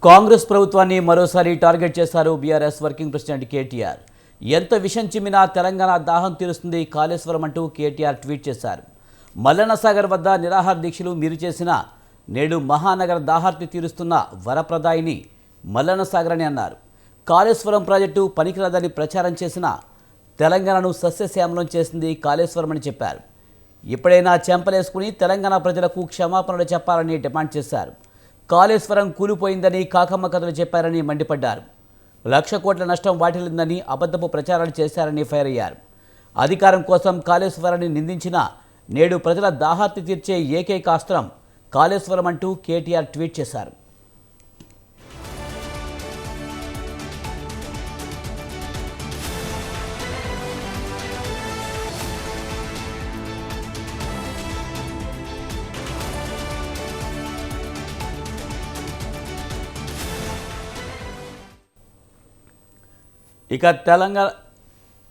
కాంగ్రెస్ ప్రభుత్వాన్ని మరోసారి టార్గెట్ చేశారు బీఆర్ఎస్ వర్కింగ్ ప్రెసిడెంట్ కేటీఆర్. ఎంత విషం చిమ్మినా తెలంగాణ దాహం తీరుస్తుంది కాళేశ్వరం అంటూ కేటీఆర్ ట్వీట్ చేశారు. మల్లన్న సాగర్ వద్ద నిరాహార దీక్షలు మీరు చేసిన నేడు మహానగర దాహార్తి తీరుస్తున్న వరప్రదాయిని మల్లన్న సాగర్ అని అన్నారు. కాళేశ్వరం ప్రాజెక్టు పనికిరాదని ప్రచారం చేసిన తెలంగాణను సస్యశ్యామలం చేసింది కాళేశ్వరం అని చెప్పారు. ఇప్పుడైనా చెంపలేసుకుని తెలంగాణ ప్రజలకు క్షమాపణలు చెప్పాలని డిమాండ్ చేశారు. కాళేశ్వరం కూలిపోయిందని కాకమ్మ కథలు చెప్పారని మండిపడ్డారు. 1,00,000 కోట్ల నష్టం వాటిల్లిందని అబద్ధపు ప్రచారాలు చేశారని ఫైర్ అయ్యారు. అధికారం కోసం కాళేశ్వరాన్ని నిందించిన నేడు ప్రజల దాహార్తి తీర్చే ఏకైక అస్త్రం కాళేశ్వరం అంటూ కేటీఆర్ ట్వీట్ చేశారు.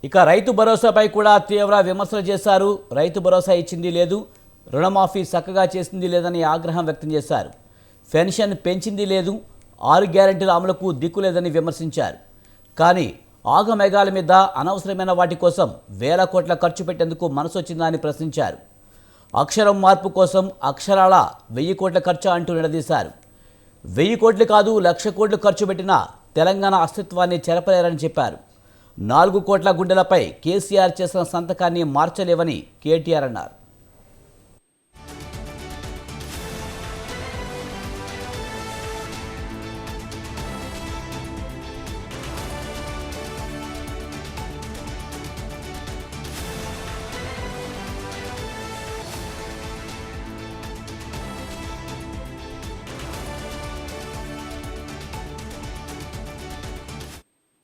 ఇక రైతు భరోసాపై కూడా తీవ్ర విమర్శలు చేశారు. రైతు భరోసా ఇచ్చింది లేదు, రుణమాఫీ చక్కగా చేసింది లేదని ఆగ్రహం వ్యక్తం చేశారు. పెన్షన్ పెంచింది లేదు, 6 గ్యారెంటీల అమలుకు దిక్కులేదని విమర్శించారు. కానీ ఆగమేఘాల మీద అనవసరమైన వాటి కోసం 1,000 కోట్ల ఖర్చు పెట్టేందుకు మనసు వచ్చిందా అని ప్రశ్నించారు. అక్షరం మార్పు కోసం అక్షరాల 1,000 కోట్ల ఖర్చు అంటూ నిలదీశారు. 1,000 కోట్లు కాదు 1,00,000 కోట్లు ఖర్చు పెట్టినా తెలంగాణ అస్తిత్వాన్ని చెరపలేరని చెప్పారు. 4 కోట్ల గుండెలపై కేసీఆర్ చేసిన సంతకాన్ని మార్చలేవని కేటీఆర్ అన్నారు.